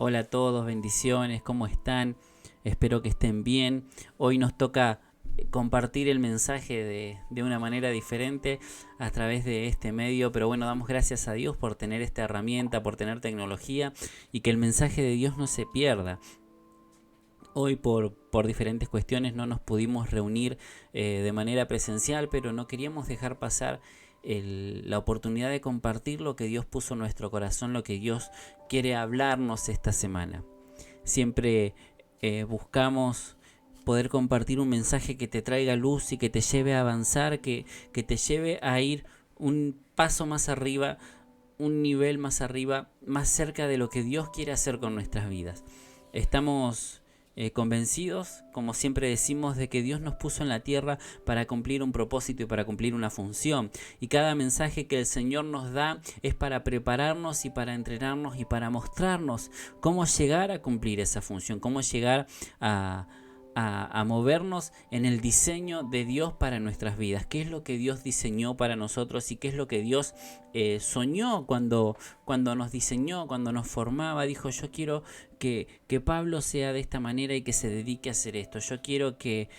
Hola a todos, bendiciones, ¿cómo están? Espero que estén bien. Hoy nos toca compartir el mensaje de una manera diferente a través de este medio, pero bueno, damos gracias a Dios por tener esta herramienta, por tener tecnología y que el mensaje de Dios no se pierda. Hoy por diferentes cuestiones no nos pudimos reunir de manera presencial, pero no queríamos dejar pasar la oportunidad de compartir lo que Dios puso en nuestro corazón, lo que Dios quiere hablarnos esta semana. Siempre buscamos poder compartir un mensaje que te traiga luz y que te lleve a avanzar, que te lleve a ir un paso más arriba, un nivel más arriba, más cerca de lo que Dios quiere hacer con nuestras vidas. Estamos convencidos, como siempre decimos, de que Dios nos puso en la tierra para cumplir un propósito y para cumplir una función. Y cada mensaje que el Señor nos da es para prepararnos y para entrenarnos y para mostrarnos cómo llegar a cumplir esa función, cómo llegar a movernos en el diseño de Dios para nuestras vidas. ¿Qué es lo que Dios diseñó para nosotros y qué es lo que Dios soñó cuando nos diseñó, cuando nos formaba? Dijo: yo quiero que Pablo sea de esta manera y que se dedique a hacer esto. Yo quiero que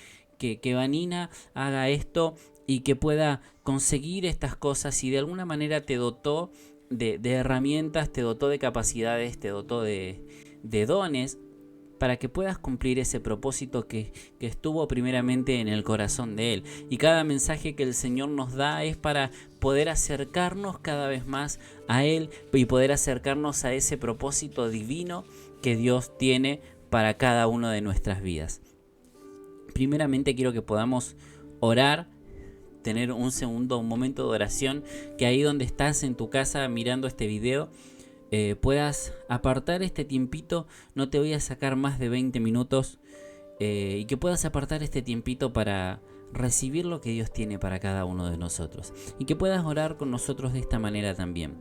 Vanina haga esto y que pueda conseguir estas cosas, y de alguna manera te dotó de herramientas, te dotó de capacidades, te dotó de dones para que puedas cumplir ese propósito que estuvo primeramente en el corazón de Él. Y cada mensaje que el Señor nos da es para poder acercarnos cada vez más a Él y poder acercarnos a ese propósito divino que Dios tiene para cada una de nuestras vidas. Primeramente quiero que podamos orar, tener un momento de oración, que ahí donde estás en tu casa mirando este video, puedas apartar este tiempito. No te voy a sacar más de 20 minutos, y que puedas apartar este tiempito para recibir lo que Dios tiene para cada uno de nosotros, y que puedas orar con nosotros de esta manera también.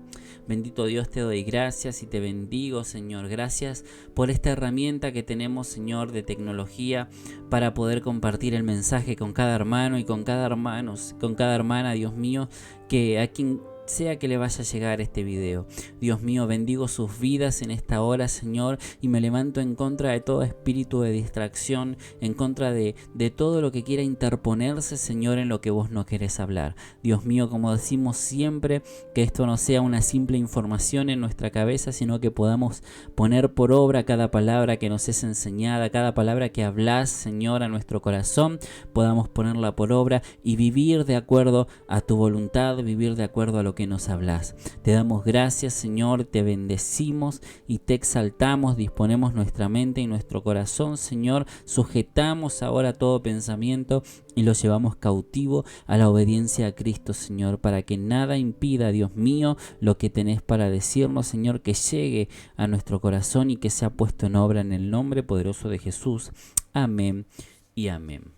Bendito Dios, te doy gracias y te bendigo, Señor. Gracias por esta herramienta que tenemos, Señor, de tecnología para poder compartir el mensaje con cada hermano y con cada hermana, Dios mío, que a quien sea que le vaya a llegar este video. Dios mío, bendigo sus vidas en esta hora, Señor, y me levanto en contra de todo espíritu de distracción, en contra de todo lo que quiera interponerse, Señor, en lo que vos no querés hablar. Dios mío, como decimos siempre, que esto no sea una simple información en nuestra cabeza, sino que podamos poner por obra cada palabra que nos es enseñada, cada palabra que hablás, Señor, a nuestro corazón, podamos ponerla por obra y vivir de acuerdo a tu voluntad, vivir de acuerdo a lo que nos hablas. Te damos gracias, Señor, te bendecimos y te exaltamos. Disponemos nuestra mente y nuestro corazón, Señor, sujetamos ahora todo pensamiento y lo llevamos cautivo a la obediencia a Cristo, Señor, para que nada impida, Dios mío, lo que tenés para decirnos, Señor, que llegue a nuestro corazón y que sea puesto en obra en el nombre poderoso de Jesús. Amén y amén.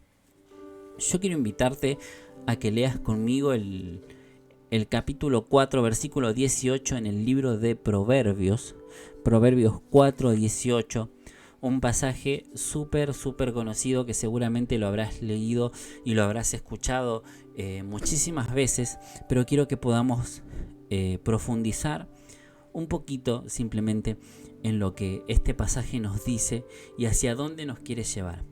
Yo quiero invitarte a que leas conmigo el capítulo 4, versículo 18 en el libro de Proverbios, Proverbios 4, 18, un pasaje súper conocido que seguramente lo habrás leído y lo habrás escuchado muchísimas veces, pero quiero que podamos profundizar un poquito simplemente en lo que este pasaje nos dice y hacia dónde nos quiere llevar.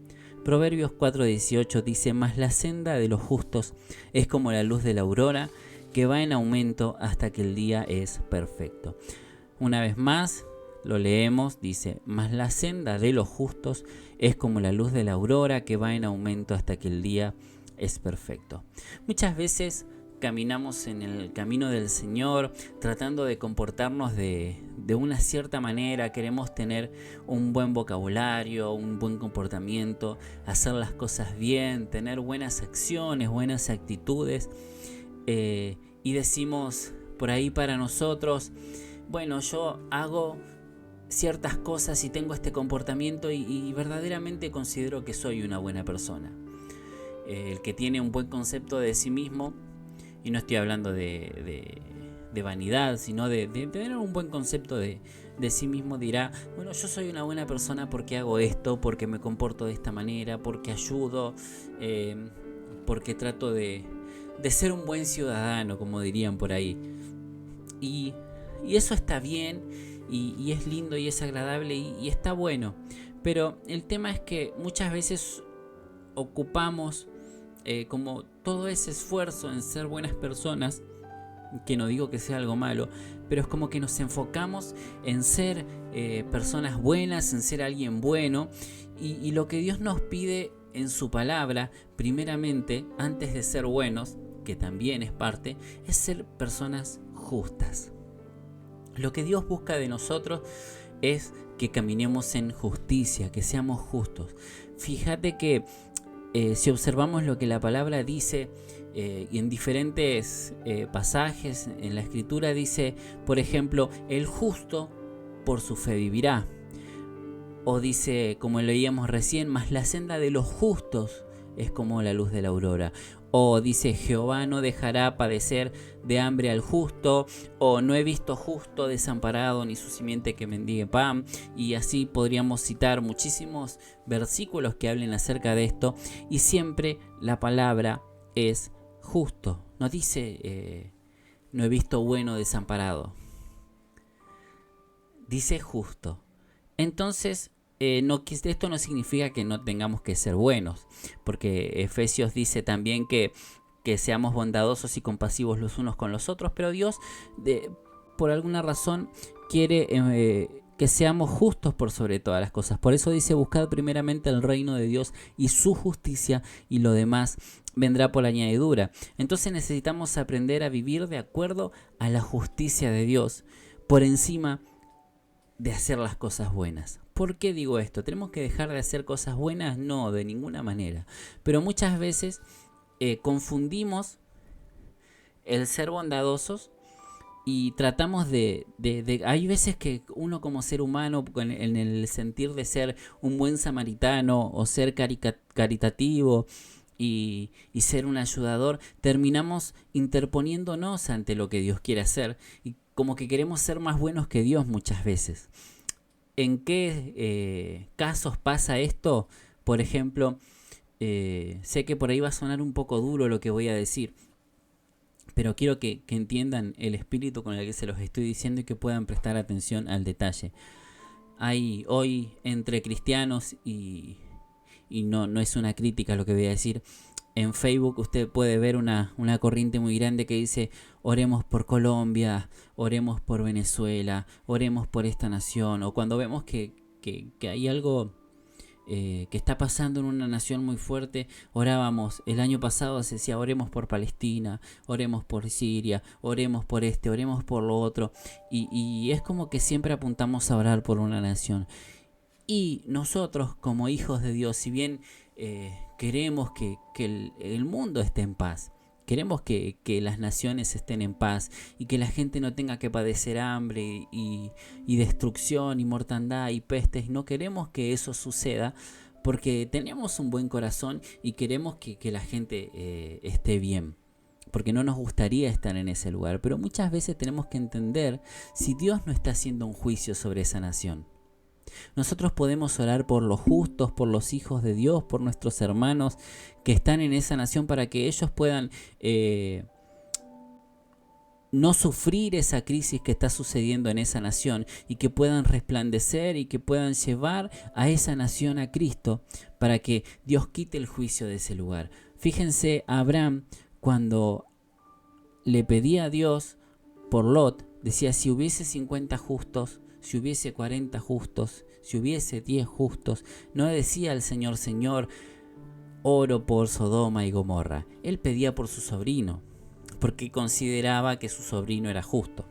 Proverbios 4:18 dice: mas la senda de los justos es como la luz de la aurora, que va en aumento hasta que el día es perfecto. Una vez más lo leemos, dice: mas la senda de los justos es como la luz de la aurora, que va en aumento hasta que el día es perfecto. Muchas veces caminamos en el camino del Señor tratando de comportarnos de una cierta manera. Queremos tener un buen vocabulario, un buen comportamiento, hacer las cosas bien, tener buenas acciones, buenas actitudes, y decimos por ahí para nosotros: bueno, yo hago ciertas cosas y tengo este comportamiento y verdaderamente considero que soy una buena persona. El que tiene un buen concepto de sí mismo, y no estoy hablando de vanidad, sino de tener un buen concepto de sí mismo, dirá: bueno, yo soy una buena persona porque hago esto, porque me comporto de esta manera, porque ayudo, porque trato de ser un buen ciudadano, como dirían por ahí. Y eso está bien, y es lindo y es agradable y está bueno. Pero el tema es que muchas veces ocupamos como todo ese esfuerzo en ser buenas personas, que no digo que sea algo malo, pero es como que nos enfocamos en ser personas buenas, en ser alguien bueno, y lo que Dios nos pide en su palabra, primeramente, antes de ser buenos, que también es parte, es ser personas justas. Lo que Dios busca de nosotros es que caminemos en justicia, que seamos justos. Fíjate que si observamos lo que la palabra dice, y en diferentes pasajes en la escritura dice, por ejemplo, el justo por su fe vivirá. O dice, como leíamos recién, mas la senda de los justos es como la luz de la aurora. O dice, Jehová no dejará padecer de hambre al justo. O no he visto justo desamparado ni su simiente que mendigue pan. Y así podríamos citar muchísimos versículos que hablen acerca de esto. Y siempre la palabra es justo. No dice, no he visto bueno desamparado. Dice justo. Entonces, esto no significa que no tengamos que ser buenos, porque Efesios dice también que seamos bondadosos y compasivos los unos con los otros, pero Dios, por alguna razón, quiere que seamos justos por sobre todas las cosas. Por eso dice, buscad primeramente el reino de Dios y su justicia, y lo demás vendrá por añadidura. Entonces necesitamos aprender a vivir de acuerdo a la justicia de Dios, por encima de hacer las cosas buenas. ¿Por qué digo esto? ¿Tenemos que dejar de hacer cosas buenas? No, de ninguna manera. Pero muchas veces confundimos el ser bondadosos y tratamos hay veces que uno como ser humano, en el sentir de ser un buen samaritano o ser caritativo y ser un ayudador, terminamos interponiéndonos ante lo que Dios quiere hacer y como que queremos ser más buenos que Dios muchas veces. ¿En qué casos pasa esto? Por ejemplo, sé que por ahí va a sonar un poco duro lo que voy a decir, pero quiero que entiendan el espíritu con el que se los estoy diciendo y que puedan prestar atención al detalle. Hay hoy entre cristianos, y no es una crítica lo que voy a decir, en Facebook usted puede ver una corriente muy grande que dice: oremos por Colombia, oremos por Venezuela, oremos por esta nación. O cuando vemos que hay algo que está pasando en una nación muy fuerte, orábamos. El año pasado se decía: oremos por Palestina, oremos por Siria, oremos por oremos por lo otro. Y es como que siempre apuntamos a orar por una nación. Y nosotros como hijos de Dios, si bien queremos que el mundo esté en paz, queremos que las naciones estén en paz y que la gente no tenga que padecer hambre y destrucción y mortandad y pestes, no queremos que eso suceda porque tenemos un buen corazón y queremos que la gente esté bien, porque no nos gustaría estar en ese lugar. Pero muchas veces tenemos que entender si Dios no está haciendo un juicio sobre esa nación. Nosotros podemos orar por los justos, por los hijos de Dios, por nuestros hermanos que están en esa nación, para que ellos puedan no sufrir esa crisis que está sucediendo en esa nación, y que puedan resplandecer y que puedan llevar a esa nación a Cristo, para que Dios quite el juicio de ese lugar. Fíjense, Abraham, cuando le pedía a Dios por Lot, decía: si hubiese 50 justos, si hubiese 40 justos, si hubiese 10 justos. No decía al Señor: Señor, oro por Sodoma y Gomorra. Él pedía por su sobrino, porque consideraba que su sobrino era justo.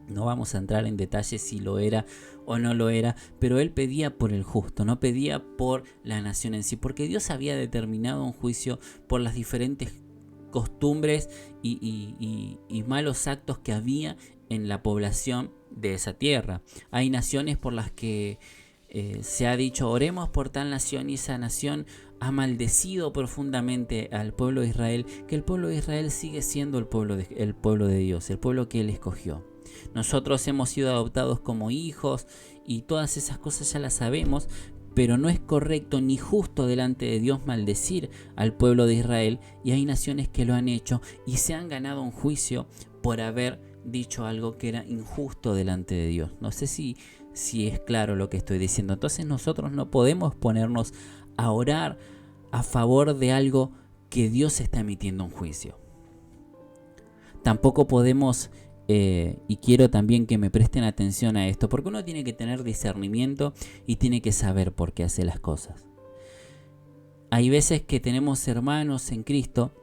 No vamos a entrar en detalles si lo era o no lo era, pero él pedía por el justo, no pedía por la nación en sí, porque Dios había determinado un juicio por las diferentes costumbres y malos actos que había en la población de esa tierra. Hay naciones por las que se ha dicho: oremos por tal nación, y esa nación ha maldecido profundamente al pueblo de Israel, que el pueblo de Israel sigue siendo el pueblo de Dios, el pueblo que Él escogió. Nosotros hemos sido adoptados como hijos y todas esas cosas ya las sabemos, pero no es correcto ni justo delante de Dios maldecir al pueblo de Israel, y hay naciones que lo han hecho y se han ganado un juicio por haber dicho algo que era injusto delante de Dios. No sé si es claro lo que estoy diciendo. Entonces nosotros no podemos ponernos a orar a favor de algo que Dios está emitiendo un juicio. Tampoco podemos, y quiero también que me presten atención a esto, porque uno tiene que tener discernimiento y tiene que saber por qué hace las cosas. Hay veces que tenemos hermanos en Cristo,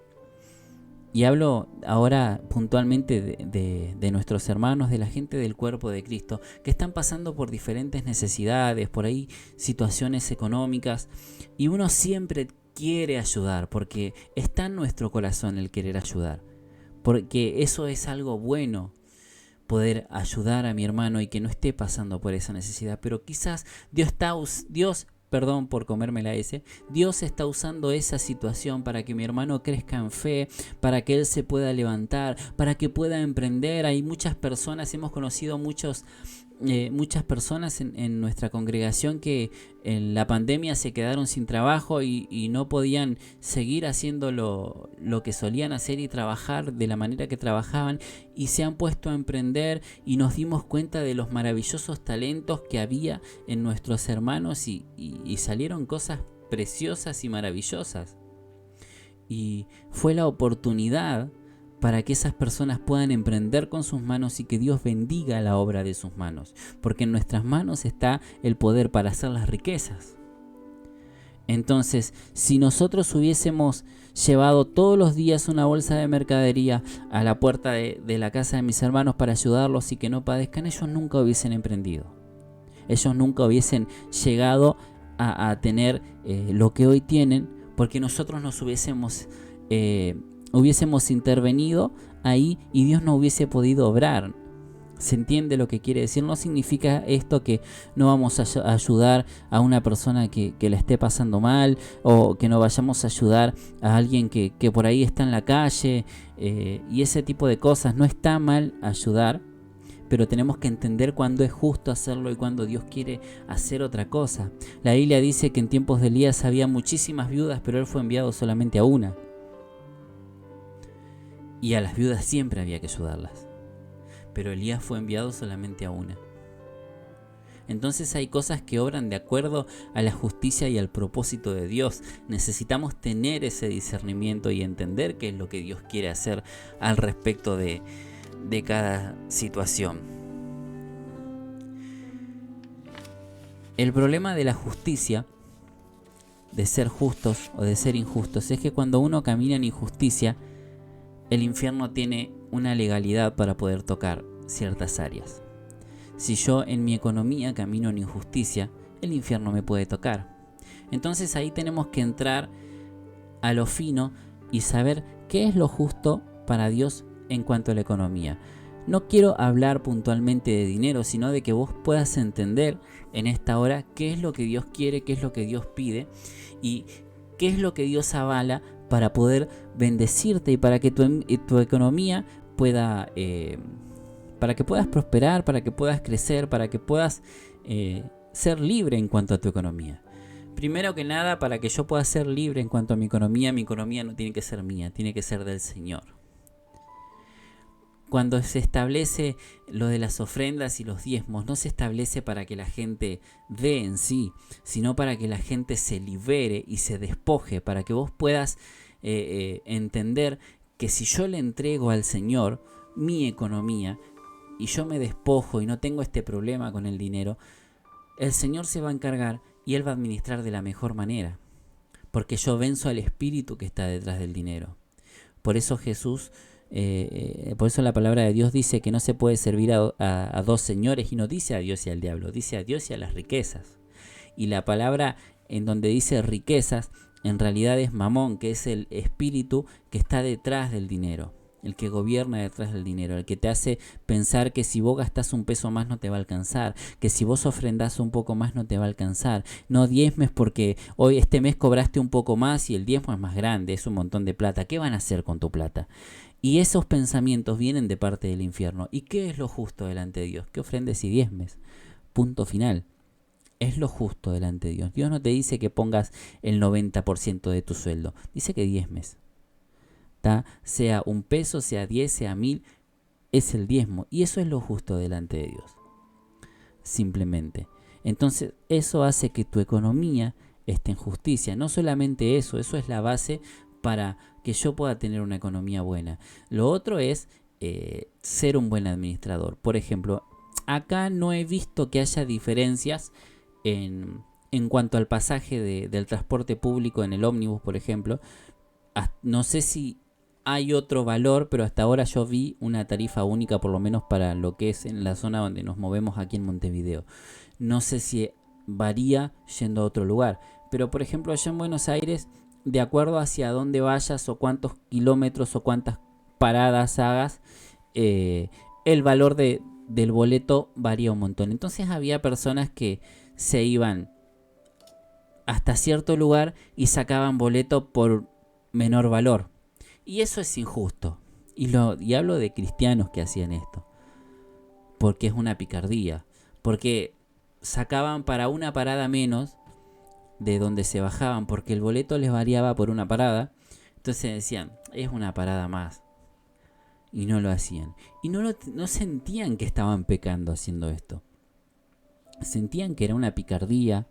y hablo ahora puntualmente de nuestros hermanos, de la gente del cuerpo de Cristo, que están pasando por diferentes necesidades, por ahí situaciones económicas, y uno siempre quiere ayudar, porque está en nuestro corazón el querer ayudar, porque eso es algo bueno, poder ayudar a mi hermano y que no esté pasando por esa necesidad. Pero quizás Dios, perdón por comerme la S, Dios está usando esa situación para que mi hermano crezca en fe, para que él se pueda levantar, para que pueda emprender. Hay muchas personas, hemos conocido muchas personas en nuestra congregación que en la pandemia se quedaron sin trabajo y no podían seguir haciendo lo que solían hacer y trabajar de la manera que trabajaban, y se han puesto a emprender, y nos dimos cuenta de los maravillosos talentos que había en nuestros hermanos y salieron cosas preciosas y maravillosas. Y fue la oportunidad para que esas personas puedan emprender con sus manos y que Dios bendiga la obra de sus manos, porque en nuestras manos está el poder para hacer las riquezas. Entonces, si nosotros hubiésemos llevado todos los días una bolsa de mercadería a la puerta de la casa de mis hermanos para ayudarlos y que no padezcan, ellos nunca hubiesen emprendido. Ellos nunca hubiesen llegado a tener lo que hoy tienen, porque nosotros nos hubiésemos intervenido ahí y Dios no hubiese podido obrar. ¿Se entiende lo que quiere decir? No significa esto que no vamos a ayudar a una persona que la esté pasando mal, o que no vayamos a ayudar a alguien que por ahí está en la calle, y ese tipo de cosas. No está mal ayudar, pero tenemos que entender cuándo es justo hacerlo y cuándo Dios quiere hacer otra cosa. La Biblia dice que en tiempos de Elías había muchísimas viudas, pero él fue enviado solamente a una. Y a las viudas siempre había que ayudarlas, pero Elías fue enviado solamente a una. Entonces hay cosas que obran de acuerdo a la justicia y al propósito de Dios. Necesitamos tener ese discernimiento y entender qué es lo que Dios quiere hacer al respecto de cada situación. El problema de la justicia, de ser justos o de ser injustos, es que cuando uno camina en injusticia, el infierno tiene una legalidad para poder tocar ciertas áreas. Si yo en mi economía camino en injusticia, el infierno me puede tocar. Entonces ahí tenemos que entrar a lo fino y saber qué es lo justo para Dios en cuanto a la economía. No quiero hablar puntualmente de dinero, sino de que vos puedas entender en esta hora qué es lo que Dios quiere, qué es lo que Dios pide y qué es lo que Dios avala para poder bendecirte y para que tu economía pueda, para que puedas prosperar, para que puedas crecer, para que puedas ser libre en cuanto a tu economía. Primero que nada, para que yo pueda ser libre en cuanto a mi economía no tiene que ser mía, tiene que ser del Señor. Cuando se establece lo de las ofrendas y los diezmos, no se establece para que la gente dé en sí, sino para que la gente se libere y se despoje, para que vos puedas entender que si yo le entrego al Señor mi economía y yo me despojo y no tengo este problema con el dinero, el Señor se va a encargar y Él va a administrar de la mejor manera, porque yo venzo al espíritu que está detrás del dinero. Por eso por eso la palabra de Dios dice que no se puede servir a dos señores, y no dice a Dios y al diablo, dice a Dios y a las riquezas. Y la palabra en donde dice riquezas, en realidad es mamón, que es el espíritu que está detrás del dinero, el que gobierna detrás del dinero, el que te hace pensar que si vos gastás un peso más no te va a alcanzar, que si vos ofrendás un poco más no te va a alcanzar, no diezmes porque hoy este mes cobraste un poco más y el diezmo es más grande, es un montón de plata, ¿qué van a hacer con tu plata? Y esos pensamientos vienen de parte del infierno. ¿Y qué es lo justo delante de Dios? Que ofrendes y diezmes. Punto final. Es lo justo delante de Dios. Dios no te dice que pongas el 90% de tu sueldo. Dice que diezmes. Sea un peso, sea 10, sea 1000. es el diezmo. Y eso es lo justo delante de Dios. Simplemente. Entonces eso hace que tu economía esté en justicia. No solamente eso es la base para que yo pueda tener una economía buena. Lo otro es ser un buen administrador. Por ejemplo, acá no he visto que haya diferencias en cuanto al pasaje del transporte público en el ómnibus, por ejemplo. No sé si hay otro valor, pero hasta ahora yo vi una tarifa única, por lo menos para lo que es en la zona donde nos movemos aquí en Montevideo. No sé si varía yendo a otro lugar, pero por ejemplo allá en Buenos Aires, de acuerdo hacia dónde vayas o cuántos kilómetros o cuántas paradas hagas, el valor del boleto varía un montón. Entonces había personas que se iban hasta cierto lugar y sacaban boleto por menor valor. Y eso es injusto. Y hablo de cristianos que hacían esto. Porque es una picardía. Porque sacaban para una parada menos de donde se bajaban, porque el boleto les variaba por una parada. Entonces decían, es una parada más. Y no lo hacían. Y no sentían que estaban pecando haciendo esto. Sentían que era una picardía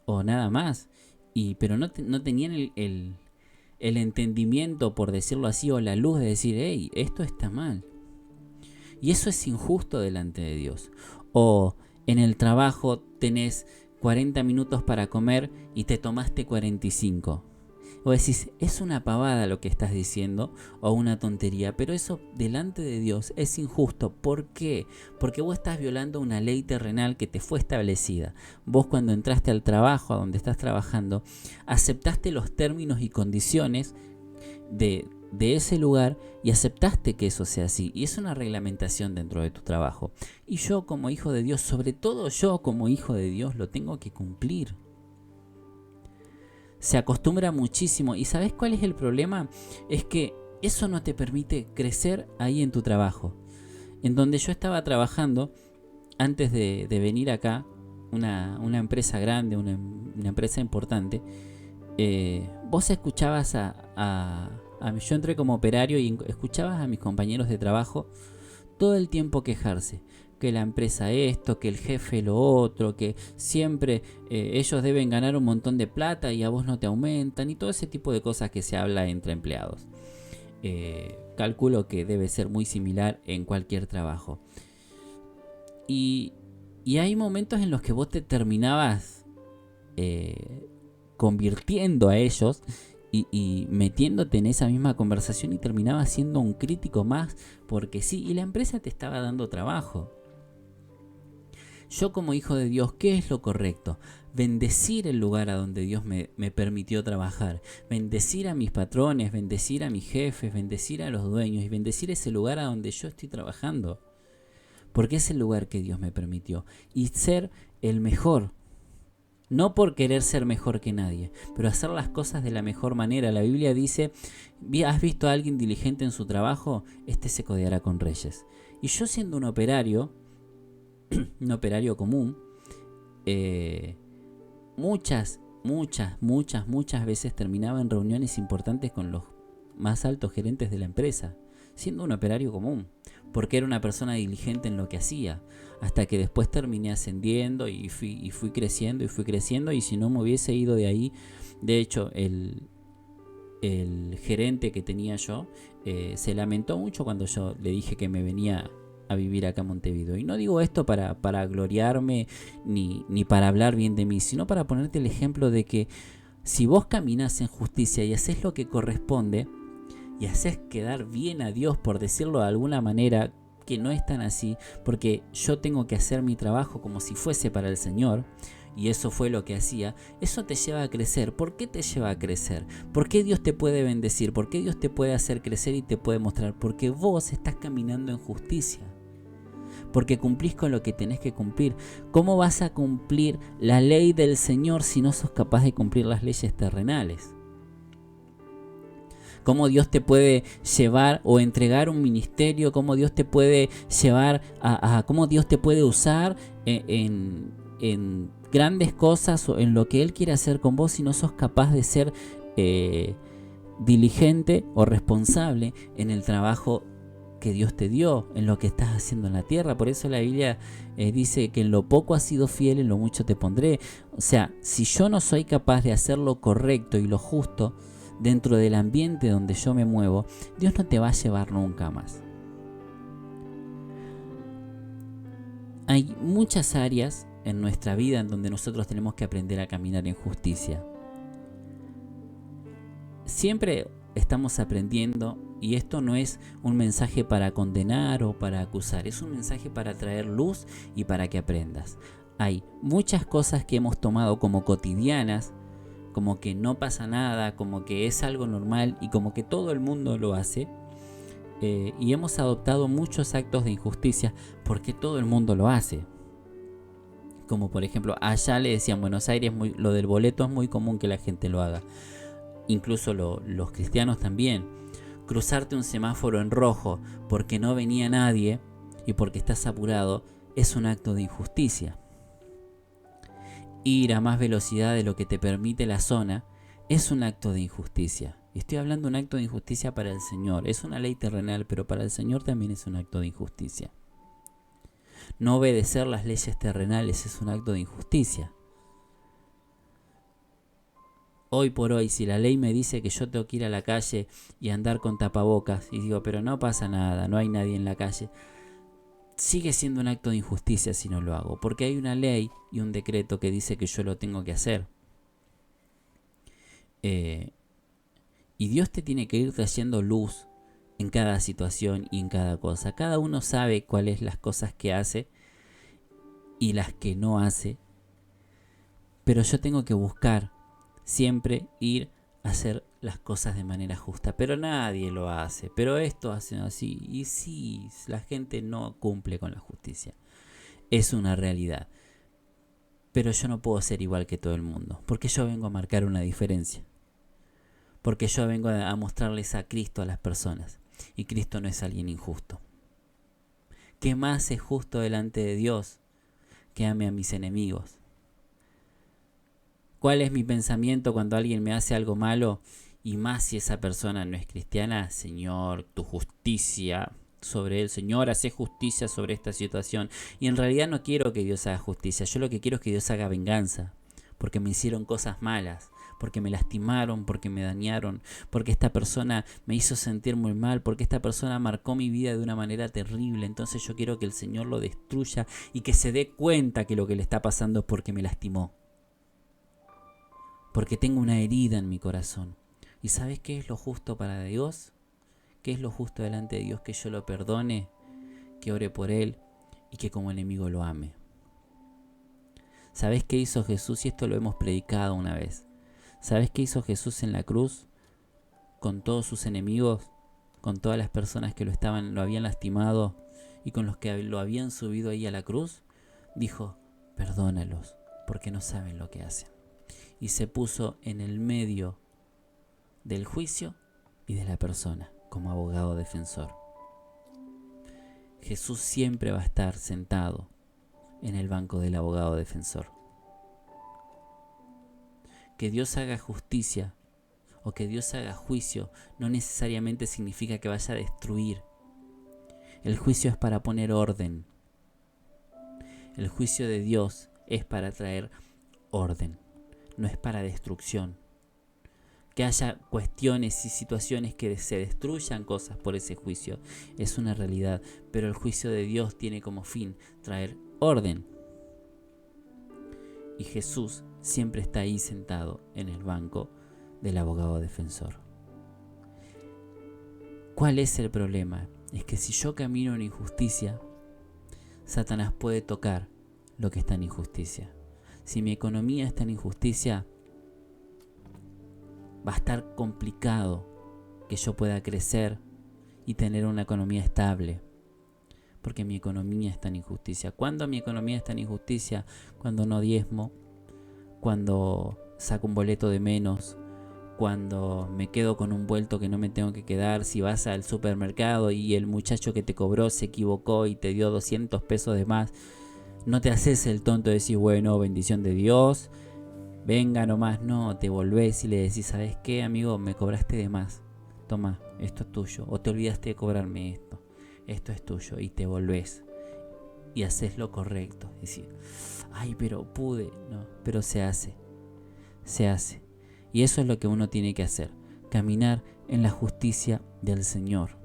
o nada más. Pero no tenían el entendimiento, por decirlo así, o la luz de decir, hey, esto está mal. Y eso es injusto delante de Dios. O en el trabajo tenés 40 minutos para comer y te tomaste 45. O decís, es una pavada lo que estás diciendo o una tontería, pero eso delante de Dios es injusto. ¿Por qué? Porque vos estás violando una ley terrenal que te fue establecida. Vos cuando entraste al trabajo, a donde estás trabajando, aceptaste los términos y condiciones de ese lugar y aceptaste que eso sea así. Y es una reglamentación dentro de tu trabajo. Y yo como hijo de Dios, sobre todo yo como hijo de Dios, lo tengo que cumplir. Se acostumbra muchísimo. ¿Y sabes cuál es el problema? Es que eso no te permite crecer ahí en tu trabajo. En donde yo estaba trabajando, antes de venir acá, una empresa grande, una empresa importante, vos escuchabas yo entré como operario y escuchabas a mis compañeros de trabajo todo el tiempo quejarse. Que la empresa esto, que el jefe lo otro, que siempre ellos deben ganar un montón de plata y a vos no te aumentan, y todo ese tipo de cosas que se habla entre empleados. Calculo que debe ser muy similar en cualquier trabajo. Y hay momentos en los que vos te terminabas convirtiendo a ellos y metiéndote en esa misma conversación y terminabas siendo un crítico más, porque sí, y la empresa te estaba dando trabajo. Yo como hijo de Dios, ¿qué es lo correcto? Bendecir el lugar a donde Dios me permitió trabajar. Bendecir a mis patrones, bendecir a mis jefes, bendecir a los dueños y bendecir ese lugar a donde yo estoy trabajando. Porque es el lugar que Dios me permitió. Y ser el mejor. No por querer ser mejor que nadie, pero hacer las cosas de la mejor manera. La Biblia dice, ¿has visto a alguien diligente en su trabajo? Este se codeará con reyes. Y yo siendo un operario común, muchas veces terminaba en reuniones importantes con los más altos gerentes de la empresa, siendo un operario común, porque era una persona diligente en lo que hacía, hasta que después terminé ascendiendo y fui creciendo, y si no me hubiese ido de ahí, de hecho el gerente que tenía yo se lamentó mucho cuando yo le dije que me venía a vivir acá en Montevideo. Y no digo esto para gloriarme ni para hablar bien de mí, sino para ponerte el ejemplo de que si vos caminás en justicia y haces lo que corresponde y haces quedar bien a Dios, por decirlo de alguna manera, que no es tan así, porque yo tengo que hacer mi trabajo como si fuese para el Señor, y eso fue lo que hacía, eso te lleva a crecer. ¿Por qué te lleva a crecer? ¿Por qué Dios te puede bendecir? ¿Por qué Dios te puede hacer crecer y te puede mostrar? Porque vos estás caminando en justicia. Porque cumplís con lo que tenés que cumplir. ¿Cómo vas a cumplir la ley del Señor si no sos capaz de cumplir las leyes terrenales? ¿Cómo Dios te puede llevar o entregar un ministerio? ¿Cómo Dios te puede llevar cómo Dios te puede usar en grandes cosas o en lo que Él quiere hacer con vos si no sos capaz de ser diligente o responsable en el trabajo que Dios te dio, en lo que estás haciendo en la tierra. Por eso la Biblia dice que en lo poco has sido fiel, en lo mucho te pondré. O sea, si yo no soy capaz de hacer lo correcto y lo justo dentro del ambiente donde yo me muevo, Dios no te va a llevar nunca más. Hay muchas áreas en nuestra vida en donde nosotros tenemos que aprender a caminar en justicia. Siempre estamos aprendiendo, y esto no es un mensaje para condenar o para acusar, es un mensaje para traer luz y para que aprendas. Hay muchas cosas que hemos tomado como cotidianas, como que no pasa nada, como que es algo normal y como que todo el mundo lo hace, y hemos adoptado muchos actos de injusticia porque todo el mundo lo hace. Como por ejemplo, allá le decían, en Buenos Aires lo del boleto es muy común que la gente lo haga. Incluso los cristianos también. Cruzarte un semáforo en rojo porque no venía nadie y porque estás apurado es un acto de injusticia. Ir a más velocidad de lo que te permite la zona es un acto de injusticia. Estoy hablando de un acto de injusticia para el Señor. Es una ley terrenal, pero para el Señor también es un acto de injusticia. No obedecer las leyes terrenales es un acto de injusticia. Hoy por hoy, si la ley me dice que yo tengo que ir a la calle y andar con tapabocas, y digo, pero no pasa nada, no hay nadie en la calle, sigue siendo un acto de injusticia si no lo hago, porque hay una ley y un decreto que dice que yo lo tengo que hacer. Y Dios te tiene que ir trayendo luz en cada situación y en cada cosa. Cada uno sabe cuáles las cosas que hace y las que no hace, pero yo tengo que buscar siempre ir a hacer las cosas de manera justa. Pero nadie lo hace, pero esto hacen así. Y sí, la gente no cumple con la justicia. Es una realidad. Pero yo no puedo ser igual que todo el mundo, porque yo vengo a marcar una diferencia. Porque yo vengo a mostrarles a Cristo a las personas. Y Cristo no es alguien injusto. ¿Qué más es justo delante de Dios que ame a mis enemigos? ¿Cuál es mi pensamiento cuando alguien me hace algo malo? Y más si esa persona no es cristiana. Señor, tu justicia sobre él. Señor, haz justicia sobre esta situación. Y en realidad no quiero que Dios haga justicia. Yo lo que quiero es que Dios haga venganza. Porque me hicieron cosas malas. Porque me lastimaron, porque me dañaron, porque esta persona me hizo sentir muy mal, porque esta persona marcó mi vida de una manera terrible. Entonces yo quiero que el Señor lo destruya y que se dé cuenta que lo que le está pasando es porque me lastimó. Porque tengo una herida en mi corazón. ¿Y sabes qué es lo justo para Dios? ¿Qué es lo justo delante de Dios? Que yo lo perdone, que ore por él y que como enemigo lo ame. ¿Sabes qué hizo Jesús? Y esto lo hemos predicado una vez. ¿Sabes qué hizo Jesús en la cruz con todos sus enemigos, con todas las personas que lo habían lastimado y con los que lo habían subido ahí a la cruz? Dijo, perdónalos porque no saben lo que hacen. Y se puso en el medio del juicio y de la persona como abogado defensor. Jesús siempre va a estar sentado en el banco del abogado defensor. Que Dios haga justicia o que Dios haga juicio no necesariamente significa que vaya a destruir. El juicio es para poner orden. El juicio de Dios es para traer orden, no es para destrucción. Que haya cuestiones y situaciones que se destruyan cosas por ese juicio es una realidad, pero el juicio de Dios tiene como fin traer orden. Y Jesús siempre está ahí sentado en el banco del abogado defensor. ¿Cuál es el problema? Es que si yo camino en injusticia, Satanás puede tocar lo que está en injusticia. Si mi economía está en injusticia, va a estar complicado que yo pueda crecer y tener una economía estable. Porque mi economía está en injusticia. ¿Cuándo mi economía está en injusticia? Cuando no diezmo, cuando saco un boleto de menos, cuando me quedo con un vuelto que no me tengo que quedar. Si vas al supermercado y el muchacho que te cobró se equivocó y te dio 200 pesos de más, no te haces el tonto de decir, bueno, bendición de Dios, venga nomás. No, te volvés y le decís, ¿sabes qué, amigo? Me cobraste de más. Toma, esto es tuyo. O te olvidaste de cobrarme esto. esto es tuyo, y te volvés y haces lo correcto. Decir, ay, pero pude, no, pero se hace. Y eso es lo que uno tiene que hacer, caminar en la justicia del Señor.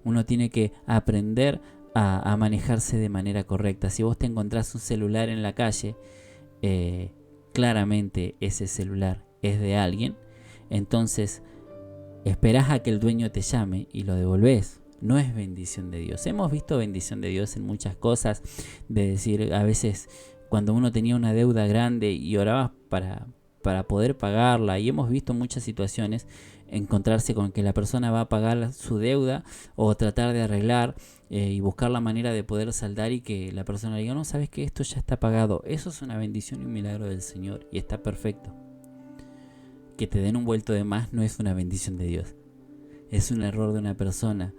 Uno tiene que aprender a manejarse de manera correcta. Si vos te encontrás un celular en la calle, claramente ese celular es de alguien, entonces esperás a que el dueño te llame y lo devolvés. No es bendición de Dios. Hemos visto bendición de Dios en muchas cosas, de decir, a veces cuando uno tenía una deuda grande y orabas para poder pagarla, y hemos visto muchas situaciones encontrarse con que la persona va a pagar su deuda o tratar de arreglar y buscar la manera de poder saldar, y que la persona diga, no, sabes que esto ya está pagado. Eso es una bendición y un milagro del Señor y está perfecto. Que te den un vuelto de más no es una bendición de Dios, es un error de una persona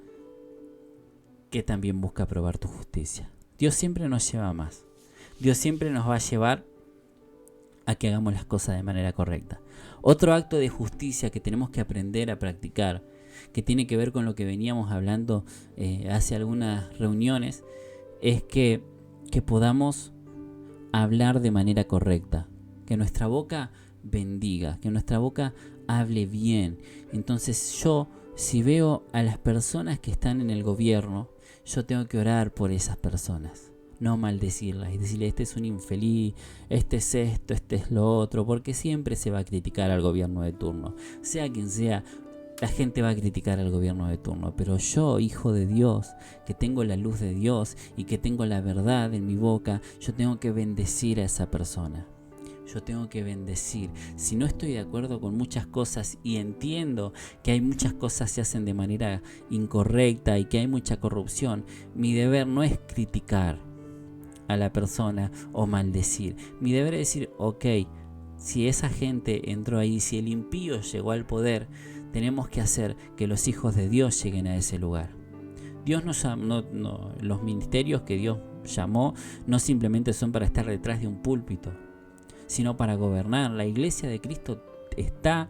que también busca probar tu justicia. Dios siempre nos lleva a más. Dios siempre nos va a llevar a que hagamos las cosas de manera correcta. Otro acto de justicia que tenemos que aprender a practicar, que tiene que ver con lo que veníamos hablando hace algunas reuniones, es que podamos hablar de manera correcta, que nuestra boca bendiga, que nuestra boca hable bien. Entonces yo, si veo a las personas que están en el gobierno, yo tengo que orar por esas personas, no maldecirlas y decirle, este es un infeliz, este es esto, este es lo otro, porque siempre se va a criticar al gobierno de turno. Sea quien sea, la gente va a criticar al gobierno de turno, pero yo, hijo de Dios, que tengo la luz de Dios y que tengo la verdad en mi boca, yo tengo que bendecir a esa persona. Yo tengo que bendecir. Si no estoy de acuerdo con muchas cosas y entiendo que hay muchas cosas que se hacen de manera incorrecta y que hay mucha corrupción, mi deber no es criticar a la persona o maldecir. Mi deber es decir, ok, si esa gente entró ahí, si el impío llegó al poder, tenemos que hacer que los hijos de Dios lleguen a ese lugar. Dios los ministerios que Dios llamó no simplemente son para estar detrás de un púlpito, sino para gobernar. La iglesia de Cristo está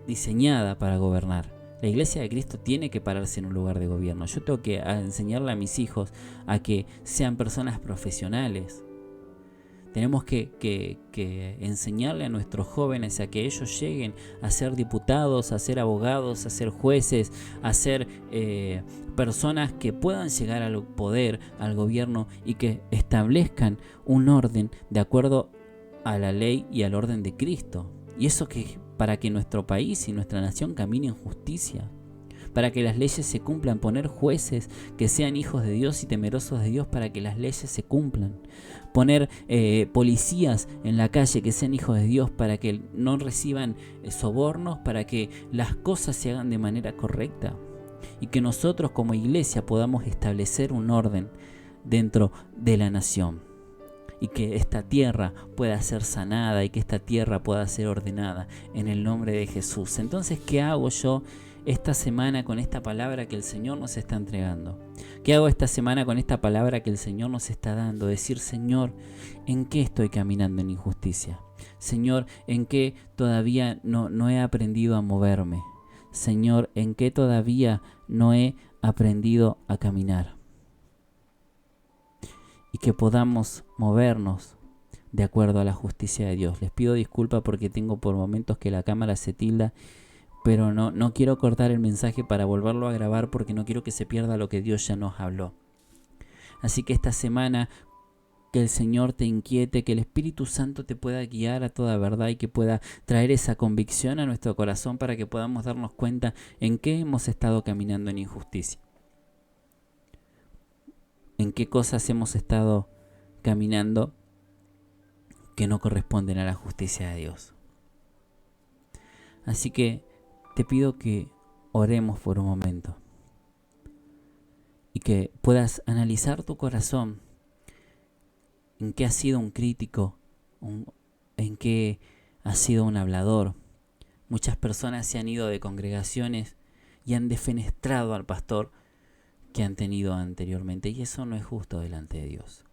diseñada para gobernar. La iglesia de Cristo tiene que pararse en un lugar de gobierno. Yo tengo que enseñarle a mis hijos a que sean personas profesionales. Tenemos que enseñarle a nuestros jóvenes a que ellos lleguen a ser diputados, a ser abogados, a ser jueces, a ser personas que puedan llegar al poder, al gobierno, y que establezcan un orden de acuerdo a la ley y al orden de Cristo. Y eso para que nuestro país y nuestra nación camine en justicia, para que las leyes se cumplan, poner jueces que sean hijos de Dios y temerosos de Dios para que las leyes se cumplan, poner policías en la calle que sean hijos de Dios para que no reciban sobornos, para que las cosas se hagan de manera correcta, y que nosotros como iglesia podamos establecer un orden dentro de la nación, y que esta tierra pueda ser sanada y que esta tierra pueda ser ordenada en el nombre de Jesús. Entonces, ¿qué hago yo esta semana con esta palabra que el Señor nos está entregando? ¿Qué hago esta semana con esta palabra que el Señor nos está dando? Decir, Señor, ¿en qué estoy caminando en injusticia? Señor, ¿en qué todavía no he aprendido a moverme? Señor, ¿en qué todavía no he aprendido a caminar? Y que podamos movernos de acuerdo a la justicia de Dios. Les pido disculpas porque tengo por momentos que la cámara se tilda, pero no quiero cortar el mensaje para volverlo a grabar porque no quiero que se pierda lo que Dios ya nos habló. Así que esta semana que el Señor te inquiete, que el Espíritu Santo te pueda guiar a toda verdad y que pueda traer esa convicción a nuestro corazón para que podamos darnos cuenta en qué hemos estado caminando en injusticia. En qué cosas hemos estado caminando que no corresponden a la justicia de Dios. Así que te pido que oremos por un momento y que puedas analizar tu corazón, en qué has sido un crítico, en qué has sido un hablador. Muchas personas se han ido de congregaciones y han defenestrado al pastor que han tenido anteriormente, y eso no es justo delante de Dios.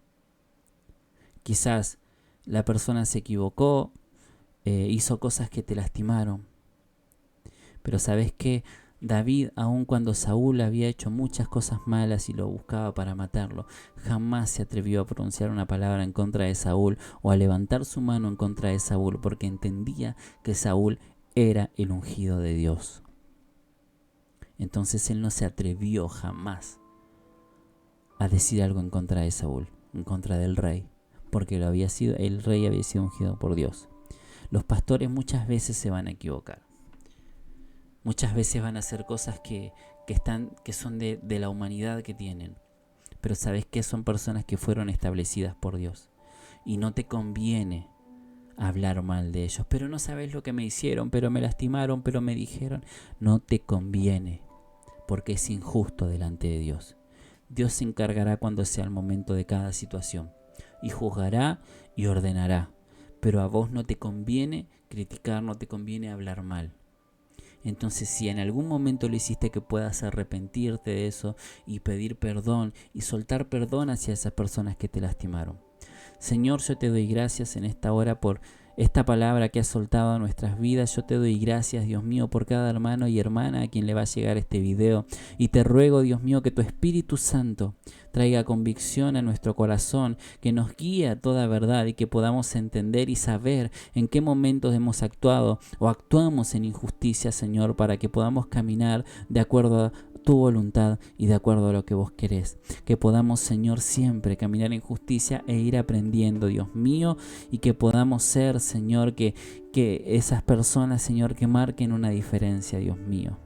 Quizás la persona se equivocó, hizo cosas que te lastimaron, pero ¿sabes qué? David, aun cuando Saúl había hecho muchas cosas malas y lo buscaba para matarlo, jamás se atrevió a pronunciar una palabra en contra de Saúl o a levantar su mano en contra de Saúl, porque entendía que Saúl era el ungido de Dios. Entonces él no se atrevió jamás a decir algo en contra de Saúl, en contra del rey, porque el rey había sido ungido por Dios. Los pastores muchas veces se van a equivocar. Muchas veces van a hacer cosas que son de la humanidad que tienen. Pero ¿sabes qué? Son personas que fueron establecidas por Dios. Y no te conviene hablar mal de ellos. Pero no sabes lo que me hicieron, pero me lastimaron, pero me dijeron. No te conviene, porque es injusto delante de Dios. Dios se encargará cuando sea el momento de cada situación. Y juzgará y ordenará. Pero a vos no te conviene criticar, no te conviene hablar mal. Entonces, si en algún momento lo hiciste, que puedas arrepentirte de eso y pedir perdón y soltar perdón hacia esas personas que te lastimaron. Señor, yo te doy gracias en esta hora por esta palabra que has soltado a nuestras vidas. Yo te doy gracias, Dios mío, por cada hermano y hermana a quien le va a llegar este video. Y te ruego, Dios mío, que tu Espíritu Santo traiga convicción a nuestro corazón, que nos guíe a toda verdad y que podamos entender y saber en qué momentos hemos actuado o actuamos en injusticia, Señor, para que podamos caminar de acuerdo a tu voluntad y de acuerdo a lo que vos querés. Que podamos, Señor, siempre caminar en justicia e ir aprendiendo, Dios mío, y que podamos ser, Señor, que esas personas, Señor, que marquen una diferencia, Dios mío.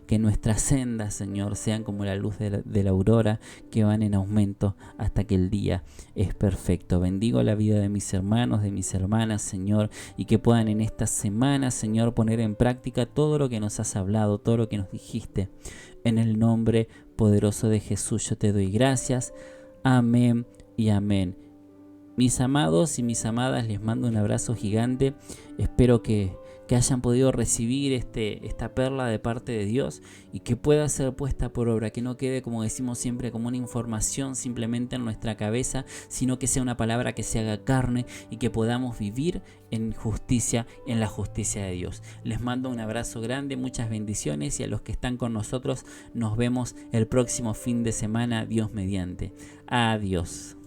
Que nuestras sendas, Señor, sean como la luz de la aurora, que van en aumento hasta que el día es perfecto. Bendigo la vida de mis hermanos, de mis hermanas, Señor, y que puedan en esta semana, Señor, poner en práctica todo lo que nos has hablado, todo lo que nos dijiste. En el nombre poderoso de Jesús yo te doy gracias. Amén y amén. Mis amados y mis amadas, les mando un abrazo gigante. Espero que hayan podido recibir esta perla de parte de Dios y que pueda ser puesta por obra, que no quede, como decimos siempre, como una información simplemente en nuestra cabeza, sino que sea una palabra que se haga carne y que podamos vivir en justicia, en la justicia de Dios. Les mando un abrazo grande, muchas bendiciones, y a los que están con nosotros nos vemos el próximo fin de semana, Dios mediante. Adiós.